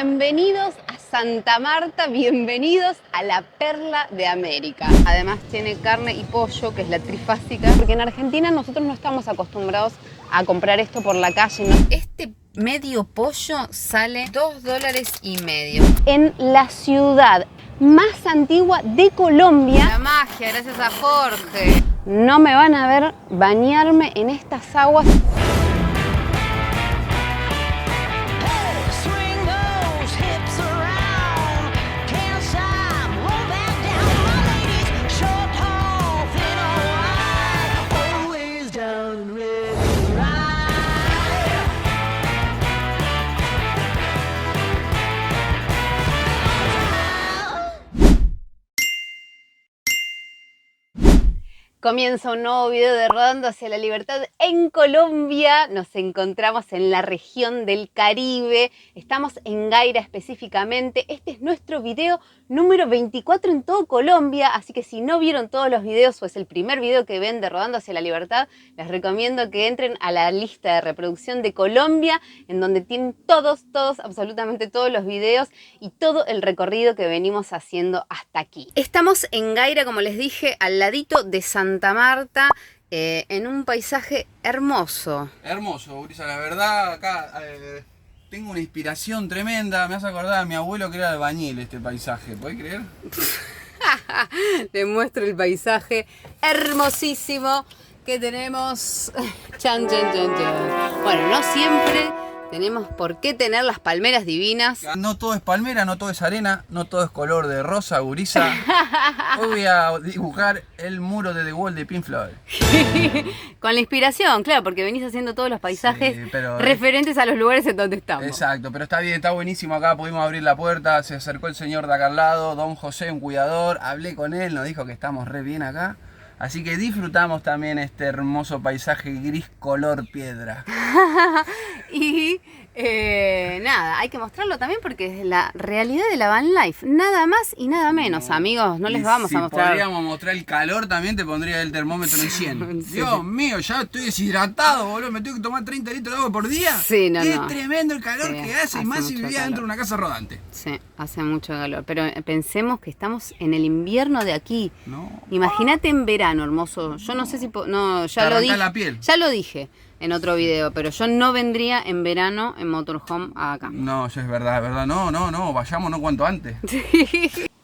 Bienvenidos a Santa Marta, bienvenidos a la perla de América. Además tiene carne y pollo, que es la trifásica, porque en Argentina nosotros no estamos acostumbrados a comprar esto por la calle, ¿no? Este medio pollo sale $2,50. En la ciudad más antigua de Colombia. La magia, gracias a Jorge. No me van a ver bañarme en estas aguas. Comienza un nuevo video de Rodando hacia la Libertad en Colombia. Nos encontramos en la región del Caribe. Estamos en Gaira específicamente. Este es nuestro video número 24 en todo Colombia. Así que si no vieron todos los videos o es el primer video que ven de Rodando hacia la Libertad, les recomiendo que entren a la lista de reproducción de Colombia, en donde tienen todos, absolutamente todos los videos y todo el recorrido que venimos haciendo hasta aquí. Estamos en Gaira, como les dije, al ladito de Santa Marta, en un paisaje hermoso. Hermoso, Gurisa, la verdad, acá tengo una inspiración tremenda. Me hace acordar a mi abuelo que era albañil este paisaje, ¿podés creer? Les muestro el paisaje hermosísimo que tenemos. Chan, chan, chan, chan. Bueno, no siempre tenemos por qué tener las palmeras divinas. No todo es palmera, no todo es arena, no todo es color de rosa, Gurisa. Hoy voy a dibujar el muro de The Wall de Pink Floyd. Con la inspiración, claro, porque venís haciendo todos los paisajes sí, pero referentes a los lugares en donde estamos. Exacto, pero está bien, está buenísimo acá. Pudimos abrir la puerta, se acercó el señor de acá al lado, don José, un cuidador. Hablé con él, nos dijo que estamos re bien acá. Así que disfrutamos también este hermoso paisaje gris color piedra. Y nada, hay que mostrarlo también porque es la realidad de la van life. Nada más y nada menos, amigos. No les vamos a mostrar. Si podríamos mostrar el calor, también te pondría el termómetro en 100. Sí. Dios mío, ya estoy deshidratado, boludo. Me tengo que tomar 30 litros de agua por día. Sí, no, es no. tremendo el calor que hace, y más si vivía dentro de una casa rodante. Sí, hace mucho calor. Pero pensemos que estamos en el invierno de aquí. No. Imagínate en verano, hermoso. Yo no sé si... No, ya lo dije. La piel. Ya lo dije en otro video, pero yo no vendría en verano en motorhome acá. No, eso es verdad, es verdad. No, vayámonos cuanto antes.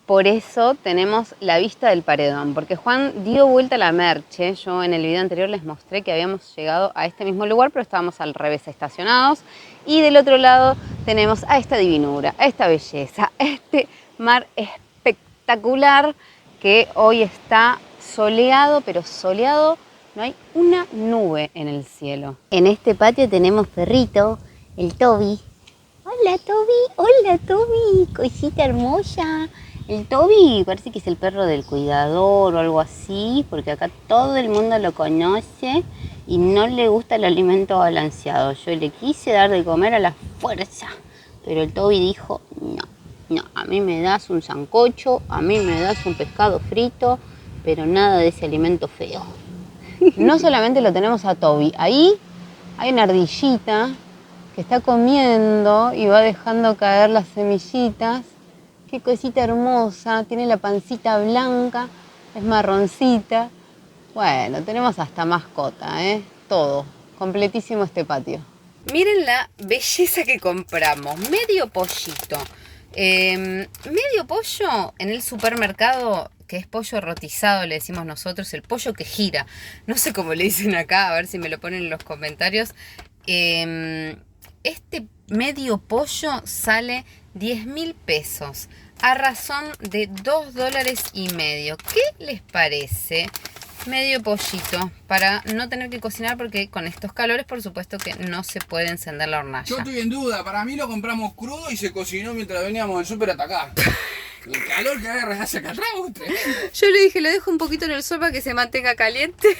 Por eso tenemos la vista del paredón, porque Juan dio vuelta a la Merche. Yo en el video anterior les mostré que habíamos llegado a este mismo lugar, pero estábamos al revés, estacionados. Y del otro lado tenemos a esta divinura, a esta belleza, a este mar espectacular que hoy está soleado, pero soleado. No hay una nube en el cielo. En este patio tenemos perrito, el Toby. Hola Toby, cosita hermosa. El Toby parece que es el perro del cuidador o algo así, porque acá todo el mundo lo conoce y no le gusta el alimento balanceado. Yo le quise dar de comer a la fuerza, pero el Toby dijo, no, a mí me das un sancocho, a mí me das un pescado frito, pero nada de ese alimento feo. No solamente lo tenemos a Toby, ahí hay una ardillita que está comiendo y va dejando caer las semillitas. Qué cosita hermosa, tiene la pancita blanca, es marroncita. Bueno, tenemos hasta mascota, todo, completísimo este patio. Miren la belleza que compramos, medio pollito. Medio pollo en el supermercado, que es pollo rotizado, le decimos nosotros, el pollo que gira. No sé cómo le dicen acá, a ver si me lo ponen en los comentarios. Este medio pollo sale 10.000 pesos, a razón de $2,50. ¿Qué les parece? Medio pollito, para no tener que cocinar, porque con estos calores por supuesto que no se puede encender la hornalla. Yo estoy en duda, para mí lo compramos crudo y se cocinó mientras veníamos del súper hasta acá. El calor que agarra hacia acá atrás es tremendo. Yo le dije, lo dejo un poquito en el sol para que se mantenga caliente.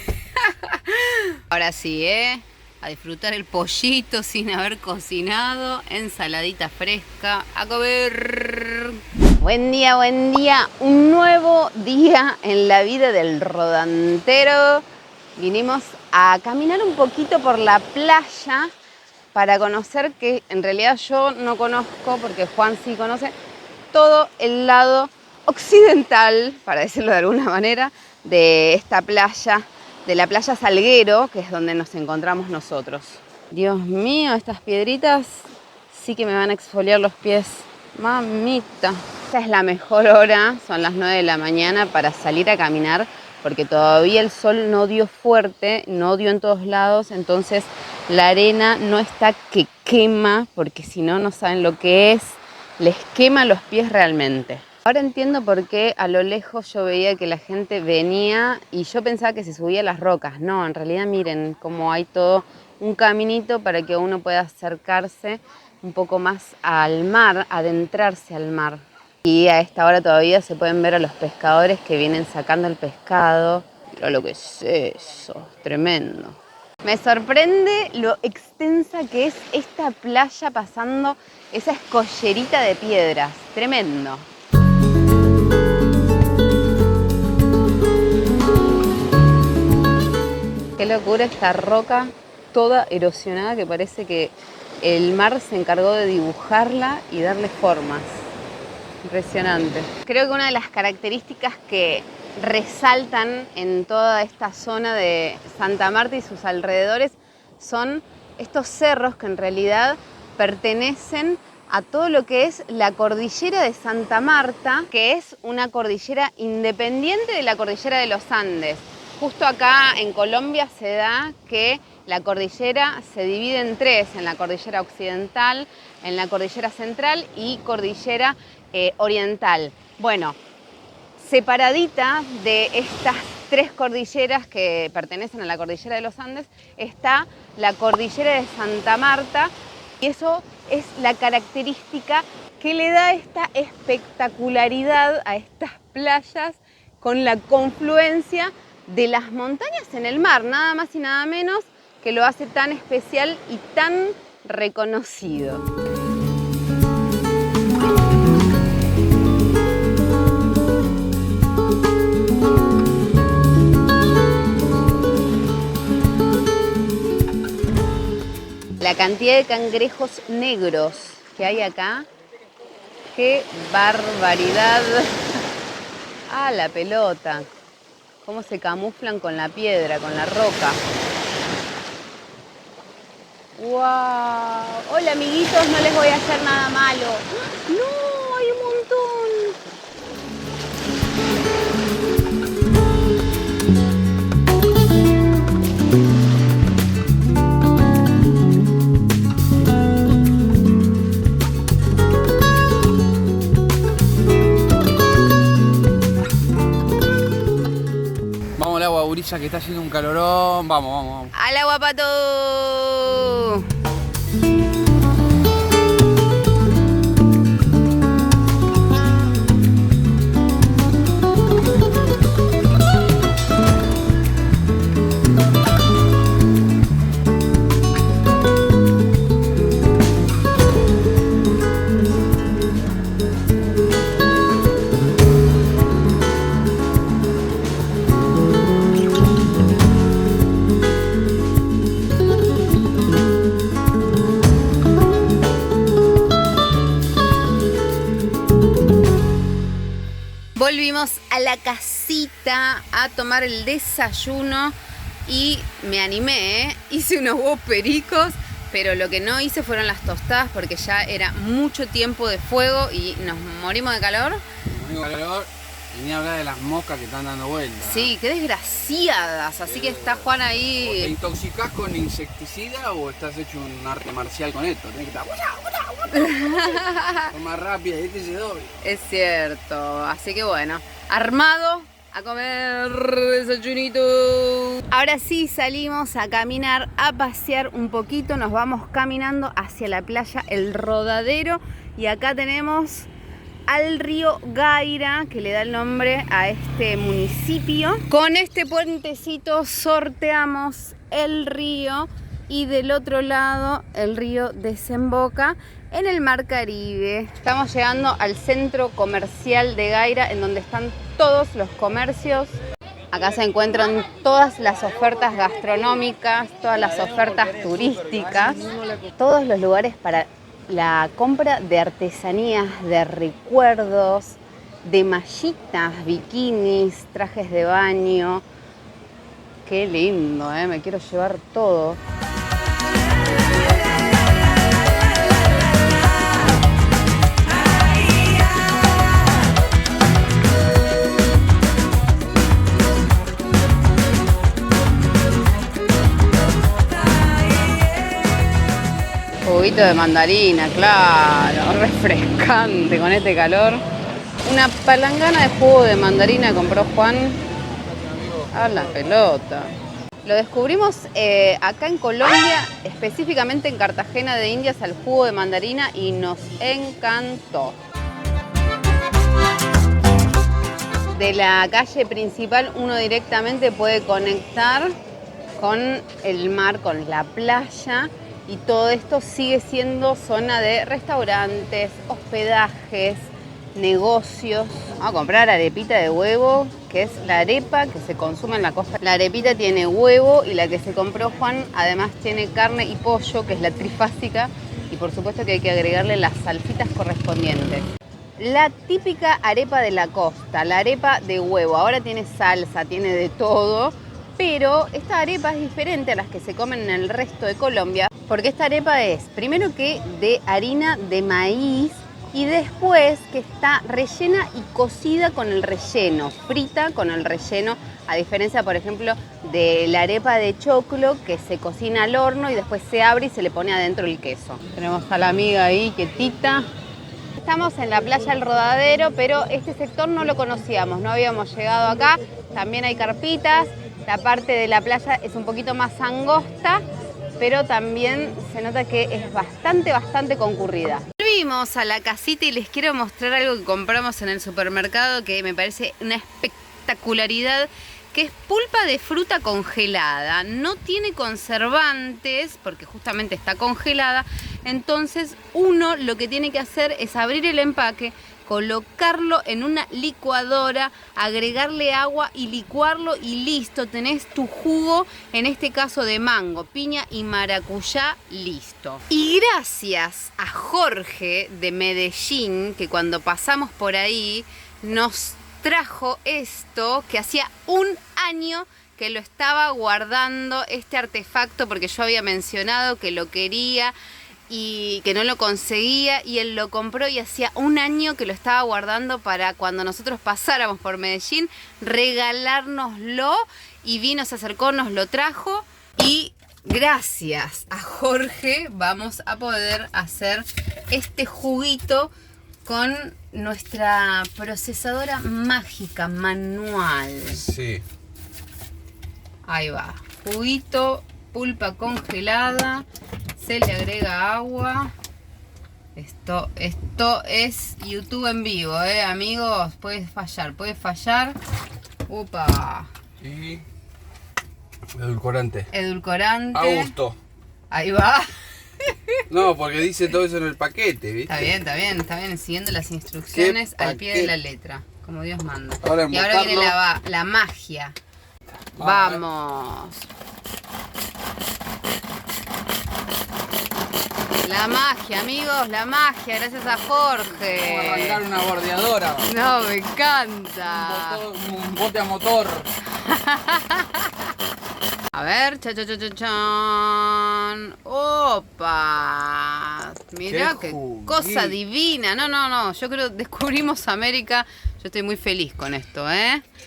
Ahora sí, a disfrutar el pollito sin haber cocinado, ensaladita fresca, a comer. Buen día, un nuevo día en la vida del rodantero. Vinimos a caminar un poquito por la playa para conocer, que en realidad yo no conozco, porque Juan sí conoce, todo el lado occidental, para decirlo de alguna manera, de esta playa, de la playa Salguero, que es donde nos encontramos nosotros. Dios mío, estas piedritas sí que me van a exfoliar los pies. Mamita. Esta es la mejor hora, son las 9 de la mañana para salir a caminar, porque todavía el sol no dio fuerte, no dio en todos lados, entonces la arena no está que quema, porque si no, no saben lo que es, les quema los pies realmente. Ahora entiendo por qué a lo lejos yo veía que la gente venía y yo pensaba que se subía a las rocas. No, en realidad miren cómo hay todo un caminito para que uno pueda acercarse un poco más al mar, adentrarse al mar. Y a esta hora todavía se pueden ver a los pescadores que vienen sacando el pescado. Mirá lo que es eso, tremendo. Me sorprende lo extensa que es esta playa pasando esa escollerita de piedras, tremendo. Qué locura esta roca toda erosionada que parece que el mar se encargó de dibujarla y darle formas. Impresionante. Creo que una de las características que resaltan en toda esta zona de Santa Marta y sus alrededores son estos cerros que en realidad pertenecen a todo lo que es la cordillera de Santa Marta, que es una cordillera independiente de la cordillera de los Andes. Justo acá en Colombia se da que la cordillera se divide en tres, en la cordillera occidental, en la cordillera central y cordillera oriental. Bueno, separadita de estas tres cordilleras que pertenecen a la cordillera de los Andes está la cordillera de Santa Marta, y eso es la característica que le da esta espectacularidad a estas playas con la confluencia de las montañas en el mar, nada más y nada menos, que lo hace tan especial y tan reconocido. La cantidad de cangrejos negros que hay acá, qué barbaridad. Ah, la pelota. Cómo se camuflan con la piedra, con la roca. ¡Wow! Hola, amiguitos, no les voy a hacer nada malo. ¡No! ¡Hay un montón! Vamos al agua, gurisa, que está haciendo un calorón. Vamos. ¡Al agua, pato! Volvimos a la casita a tomar el desayuno y me animé, hice unos huevos pericos, pero lo que no hice fueron las tostadas porque ya era mucho tiempo de fuego y nos morimos de calor. Y ni hablar de las moscas que están dando vueltas. Sí, qué desgraciadas, así que está Juan ahí. ¿O te intoxicás con insecticida o estás hecho un arte marcial con esto? Tenés que estar más rápida y se doble. Es cierto, así que bueno, armado a comer desayunito. Ahora sí salimos a caminar, a pasear un poquito, nos vamos caminando hacia la playa El Rodadero y acá tenemos al río Gaira, que le da el nombre a este municipio. Con este puentecito sorteamos el río y del otro lado el río desemboca en el Mar Caribe. Estamos llegando al centro comercial de Gaira, en donde están todos los comercios. Acá se encuentran todas las ofertas gastronómicas, todas las ofertas turísticas, todos los lugares para la compra de artesanías, de recuerdos, de mallitas, bikinis, trajes de baño. Qué lindo, me quiero llevar todo. Juguito de mandarina, claro, refrescante con este calor. Una palangana de jugo de mandarina compró Juan. A la pelota. Lo descubrimos acá en Colombia, específicamente en Cartagena de Indias, al jugo de mandarina, y nos encantó. De la calle principal uno directamente puede conectar con el mar, con la playa, y todo esto sigue siendo zona de restaurantes, hospedajes, negocios. Vamos a comprar arepita de huevo, que es la arepa que se consume en la costa. La arepita tiene huevo y la que se compró Juan además tiene carne y pollo, que es la trifásica, y por supuesto que hay que agregarle las salsitas correspondientes. La típica arepa de la costa, la arepa de huevo, ahora tiene salsa, tiene de todo, pero esta arepa es diferente a las que se comen en el resto de Colombia, porque esta arepa es, primero que de harina de maíz, y después que está rellena y cocida con el relleno, frita con el relleno, a diferencia, por ejemplo, de la arepa de choclo, que se cocina al horno y después se abre y se le pone adentro el queso. Tenemos a la amiga ahí, quietita. Estamos en la playa El Rodadero, pero este sector no lo conocíamos, no habíamos llegado acá. También hay carpitas, la parte de la playa es un poquito más angosta, pero también se nota que es bastante concurrida. Volvimos a la casita y les quiero mostrar algo que compramos en el supermercado que me parece una espectacularidad, que es pulpa de fruta congelada. No tiene conservantes porque justamente está congelada, entonces uno lo que tiene que hacer es abrir el empaque, colocarlo en una licuadora, agregarle agua y licuarlo y listo, tenés tu jugo, en este caso de mango, piña y maracuyá, listo. Y gracias a Jorge de Medellín, que cuando pasamos por ahí nos trajo esto, que hacía un año que lo estaba guardando, este artefacto, porque yo había mencionado que lo quería y que no lo conseguía, y él lo compró y hacía un año que lo estaba guardando para cuando nosotros pasáramos por Medellín, regalárnoslo, y vino, se acercó, nos lo trajo, y gracias a Jorge vamos a poder hacer este juguito con nuestra procesadora mágica manual. Sí. Ahí va, juguito, pulpa congelada, se le agrega agua. Esto es YouTube en vivo, amigos, puede fallar. Upa. Y edulcorante. Edulcorante. A gusto. Ahí va. No, porque dice todo eso en el paquete, ¿viste? Está bien, siguiendo las instrucciones al pie de la letra, como Dios manda. Y ahora viene la magia. Vamos. La magia, amigos, la magia, gracias a Jorge. Vamos a arrancar una bordeadora. No, me encanta. Un bote a motor. A ver, chan. Opa. Mirá qué cosa divina. No. Yo creo que descubrimos América. Yo estoy muy feliz con esto,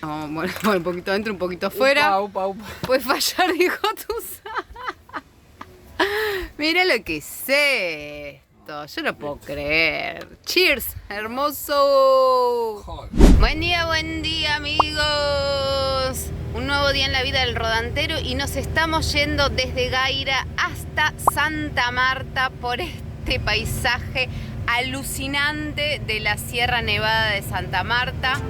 Vamos a poner un poquito adentro, un poquito afuera. Upa. Puede fallar, dijo Tusa. Mira lo que es esto. Yo no puedo creer. Cheers, hermoso. Joder. Buen día, amigos. Un nuevo día en la vida del rodantero y nos estamos yendo desde Gaira hasta Santa Marta por este paisaje alucinante de la Sierra Nevada de Santa Marta.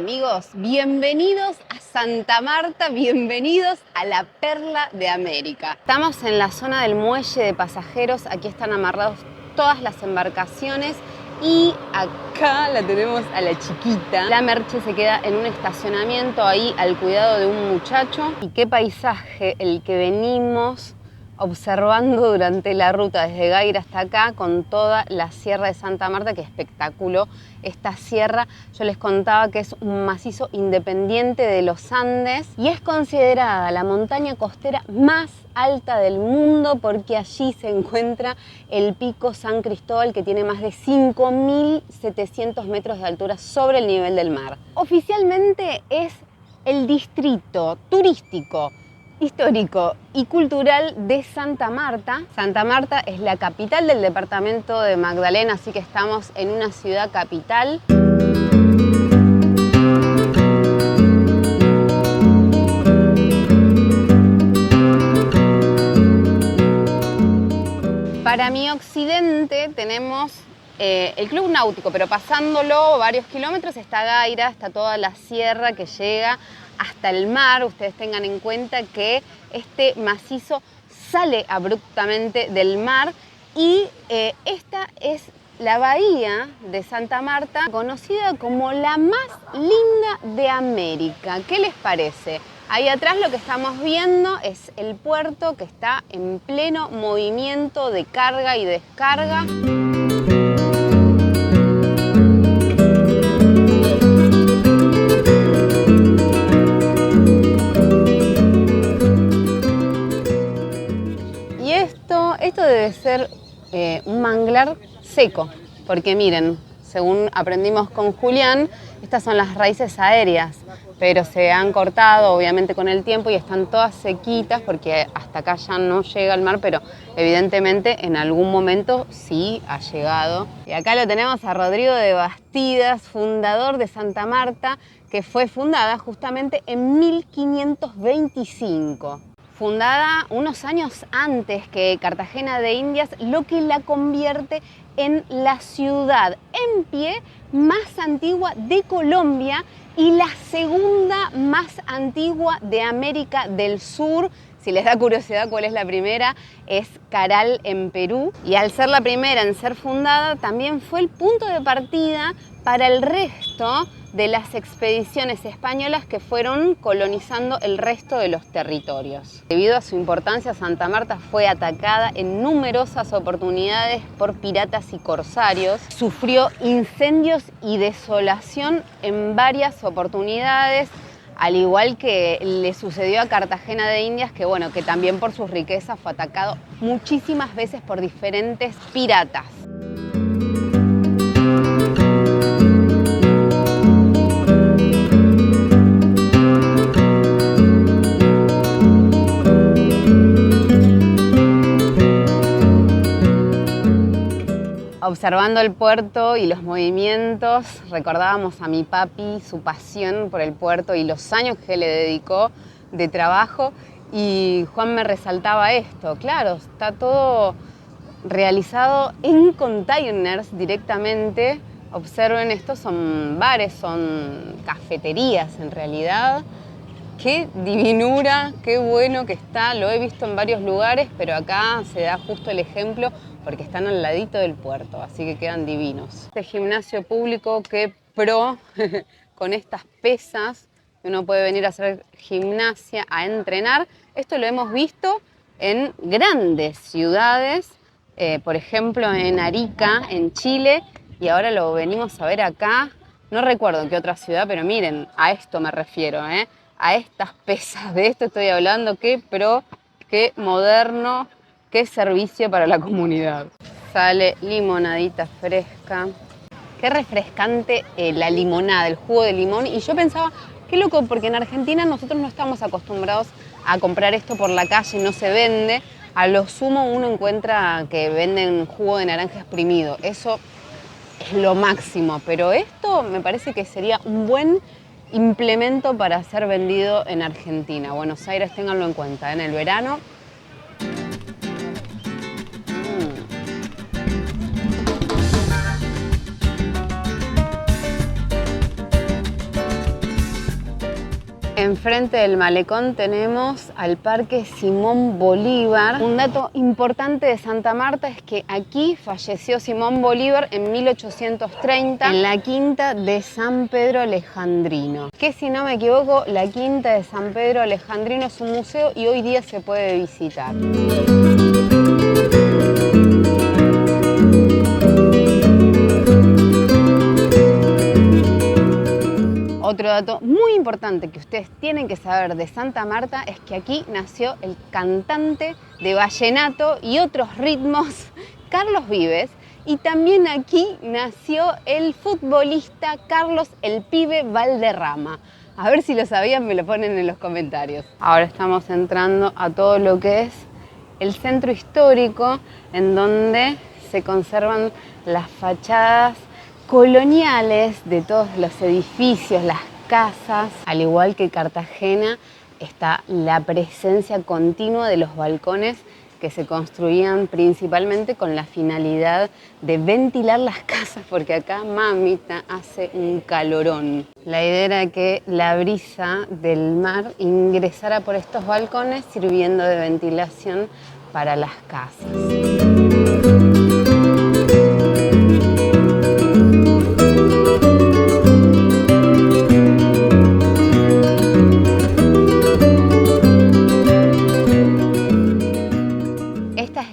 amigos, bienvenidos a Santa Marta, bienvenidos a la Perla de América. Estamos en la zona del muelle de pasajeros, aquí están amarrados todas las embarcaciones y acá la tenemos a la chiquita. La Merche se queda en un estacionamiento ahí al cuidado de un muchacho. Y qué paisaje el que venimos observando durante la ruta desde Gaira hasta acá con toda la Sierra de Santa Marta. Qué espectáculo esta sierra. Yo les contaba que es un macizo independiente de los Andes y es considerada la montaña costera más alta del mundo porque allí se encuentra el Pico San Cristóbal, que tiene más de 5.700 metros de altura sobre el nivel del mar. Oficialmente es el distrito turístico, histórico y cultural de Santa Marta. Santa Marta es la capital del departamento de Magdalena, así que estamos en una ciudad capital. Para mi occidente tenemos el Club Náutico, pero pasándolo varios kilómetros está Gaira, está toda la sierra que llega hasta el mar. Ustedes tengan en cuenta que este macizo sale abruptamente del mar y esta es la bahía de Santa Marta, conocida como la más linda de América. ¿Qué les parece? Ahí atrás lo que estamos viendo es el puerto que está en pleno movimiento de carga y descarga. Y esto debe ser un manglar seco, porque miren, según aprendimos con Julián, estas son las raíces aéreas, pero se han cortado obviamente con el tiempo y están todas sequitas porque hasta acá ya no llega el mar, pero evidentemente en algún momento sí ha llegado. Y acá lo tenemos a Rodrigo de Bastidas, fundador de Santa Marta, que fue fundada justamente en 1525. Fundada unos años antes que Cartagena de Indias, lo que la convierte en la ciudad en pie más antigua de Colombia y la segunda más antigua de América del Sur. Si les da curiosidad cuál es la primera, es Caral en Perú. Y al ser la primera en ser fundada, también fue el punto de partida para el resto de las expediciones españolas que fueron colonizando el resto de los territorios. Debido a su importancia, Santa Marta fue atacada en numerosas oportunidades por piratas y corsarios. Sufrió incendios y desolación en varias oportunidades, al igual que le sucedió a Cartagena de Indias, que bueno, que también por sus riquezas fue atacado muchísimas veces por diferentes piratas. Observando el puerto y los movimientos, recordábamos a mi papi, su pasión por el puerto y los años que le dedicó de trabajo. Y Juan me resaltaba esto, claro, está todo realizado en containers directamente. Observen, estos son bares, son cafeterías en realidad. Qué divinura, qué bueno que está, lo he visto en varios lugares, pero acá se da justo el ejemplo porque están al ladito del puerto, así que quedan divinos. Este gimnasio público que pro con estas pesas, que uno puede venir a hacer gimnasia, a entrenar. Esto lo hemos visto en grandes ciudades, por ejemplo en Arica, en Chile, y ahora lo venimos a ver acá. No recuerdo en qué otra ciudad, pero miren, a esto me refiero, a estas pesas, de esto estoy hablando. Qué pro, qué moderno, qué servicio para la comunidad. Sale limonadita fresca. Qué refrescante la limonada, el jugo de limón. Y yo pensaba, qué loco, porque en Argentina nosotros no estamos acostumbrados a comprar esto por la calle, no se vende. A lo sumo uno encuentra que venden jugo de naranja exprimido. Eso es lo máximo, pero esto me parece que sería un buen implemento para ser vendido en Argentina. Buenos Aires, ténganlo en cuenta, en el verano. enfrente del malecón tenemos al Parque Simón Bolívar. Un dato importante de Santa Marta es que aquí falleció Simón Bolívar en 1830 en la quinta de San Pedro Alejandrino. Que si no me equivoco, la quinta de San Pedro Alejandrino es un museo y hoy día se puede visitar. Otro dato muy importante que ustedes tienen que saber de Santa Marta es que aquí nació el cantante de vallenato y otros ritmos, Carlos Vives, y también aquí nació el futbolista Carlos el Pibe Valderrama. A ver si lo sabían, me lo ponen en los comentarios. Ahora estamos entrando a todo lo que es el centro histórico, en donde se conservan las fachadas coloniales de todos los edificios, las casas. Al igual que Cartagena, está la presencia continua de los balcones que se construían principalmente con la finalidad de ventilar las casas, porque acá, mamita, hace un calorón. La idea era que la brisa del mar ingresara por estos balcones, sirviendo de ventilación para las casas.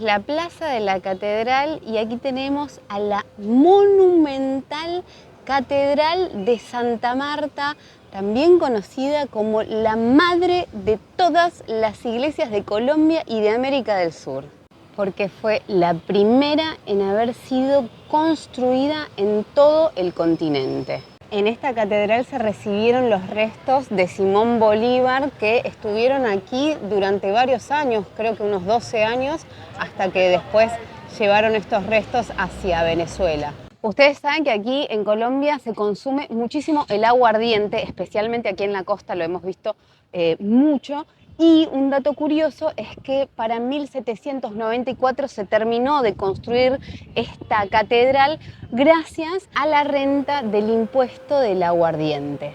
La plaza de la catedral, y aquí tenemos a la monumental Catedral de Santa Marta, también conocida como la madre de todas las iglesias de Colombia y de América del Sur, porque fue la primera en haber sido construida en todo el continente. En esta catedral se recibieron los restos de Simón Bolívar, que estuvieron aquí durante varios años, creo que unos 12 años, hasta que después llevaron estos restos hacia Venezuela. Ustedes saben que aquí en Colombia se consume muchísimo el aguardiente, especialmente aquí en la costa lo hemos visto mucho. Y un dato curioso es que para 1794 se terminó de construir esta catedral gracias a la renta del impuesto del aguardiente.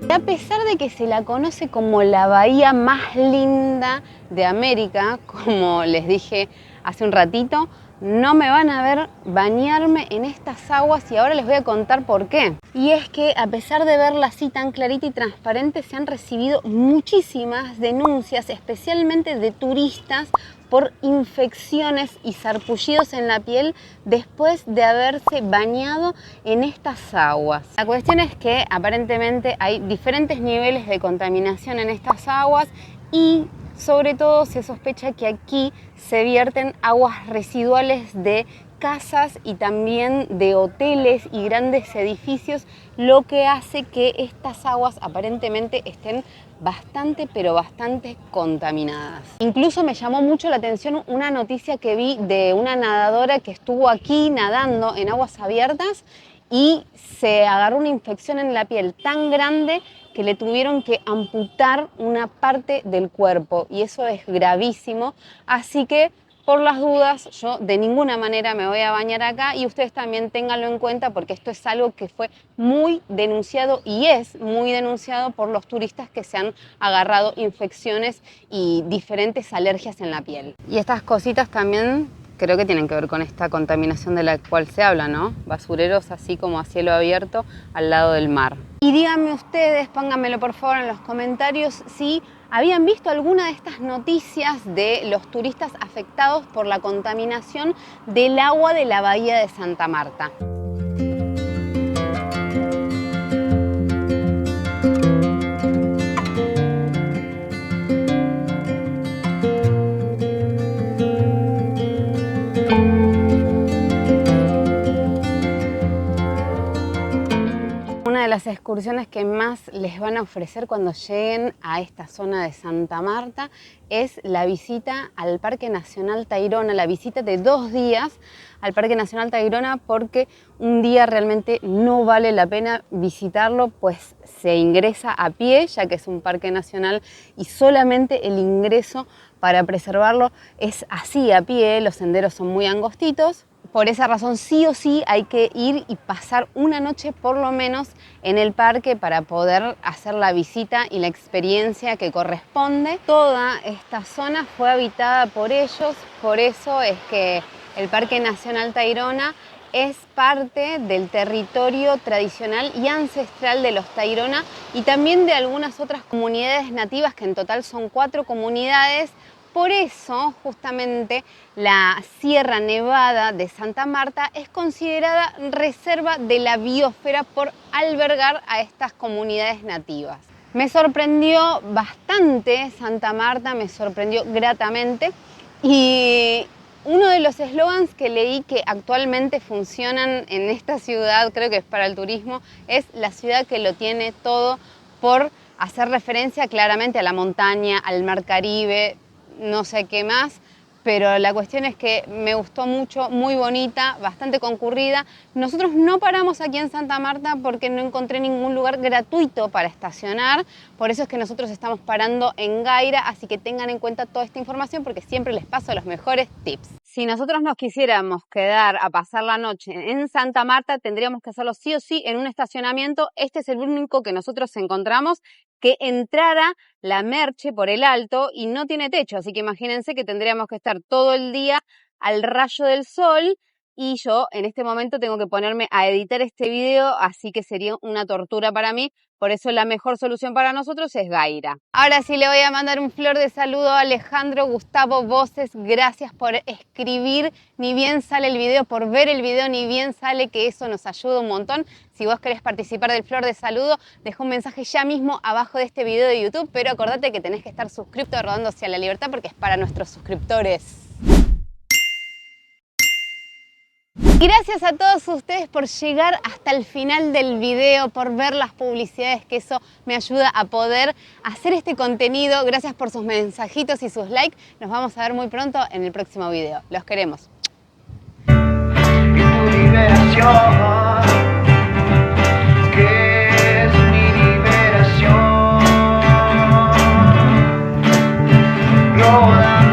A pesar de que se la conoce como la bahía más linda de América, como les dije hace un ratito, no me van a ver bañarme en estas aguas y ahora les voy a contar por qué. Y es que a pesar de verla así tan clarita y transparente, se han recibido muchísimas denuncias, especialmente de turistas, por infecciones y sarpullidos en la piel después de haberse bañado en estas aguas. La cuestión es que aparentemente hay diferentes niveles de contaminación en estas aguas y sobre todo se sospecha que aquí se vierten aguas residuales de casas y también de hoteles y grandes edificios, lo que hace que estas aguas aparentemente estén bastante, pero bastante contaminadas. Incluso me llamó mucho la atención una noticia que vi de una nadadora que estuvo aquí nadando en aguas abiertas y se agarró una infección en la piel tan grande que le tuvieron que amputar una parte del cuerpo, y eso es gravísimo. Así que, por las dudas, yo de ninguna manera me voy a bañar acá, y ustedes también ténganlo en cuenta porque esto es algo que fue muy denunciado y es muy denunciado por los turistas que se han agarrado infecciones y diferentes alergias en la piel. Y estas cositas también creo que tienen que ver con esta contaminación de la cual se habla, ¿no? Basureros así como a cielo abierto al lado del mar. Y díganme ustedes, pónganmelo por favor en los comentarios, si habían visto alguna de estas noticias de los turistas afectados por la contaminación del agua de la bahía de Santa Marta. las excursiones que más les van a ofrecer cuando lleguen a esta zona de Santa Marta es la visita al Parque Nacional Tayrona, la visita de 2 días al Parque Nacional Tayrona, porque un día realmente no vale la pena visitarlo, pues se ingresa a pie, ya que es un parque nacional y solamente el ingreso para preservarlo es así a pie, los senderos son muy angostitos. Por esa razón sí o sí hay que ir y pasar una noche por lo menos en el parque para poder hacer la visita y la experiencia que corresponde. Toda esta zona fue habitada por ellos, por eso es que el Parque Nacional Tayrona es parte del territorio tradicional y ancestral de los Tayrona y también de algunas otras comunidades nativas, que en total son 4 comunidades. Por eso, justamente, la Sierra Nevada de Santa Marta es considerada reserva de la biosfera por albergar a estas comunidades nativas. Me sorprendió bastante Santa Marta, me sorprendió gratamente, y uno de los eslogans que leí que actualmente funcionan en esta ciudad, creo que es para el turismo, es la ciudad que lo tiene todo, por hacer referencia claramente a la montaña, al mar Caribe, no sé qué más, pero la cuestión es que me gustó mucho, muy bonita, bastante concurrida. Nosotros no paramos aquí en Santa Marta porque no encontré ningún lugar gratuito para estacionar, por eso es que nosotros estamos parando en Gaira, así que tengan en cuenta toda esta información porque siempre les paso los mejores tips. Si nosotros nos quisiéramos quedar a pasar la noche en Santa Marta, tendríamos que hacerlo sí o sí en un estacionamiento. Este es el único que nosotros encontramos que entrara la Merche por el alto y no tiene techo, así que imagínense que tendríamos que estar todo el día al rayo del sol, y yo en este momento tengo que ponerme a editar este video, así que sería una tortura para mí. Por eso la mejor solución para nosotros es Gaira. Ahora sí le voy a mandar un flor de saludo a Alejandro Gustavo Voces. Gracias por escribir, ni bien sale el video, por ver el video, ni bien sale, que eso nos ayuda un montón. Si vos querés participar del flor de saludo, deja un mensaje ya mismo abajo de este video de YouTube, pero acordate que tenés que estar suscripto a Rodando hacia la Libertad porque es para nuestros suscriptores. Gracias a todos ustedes por llegar hasta el final del video, por ver las publicidades, que eso me ayuda a poder hacer este contenido. Gracias por sus mensajitos y sus likes. Nos vamos a ver muy pronto en el próximo video. Los queremos. Rodando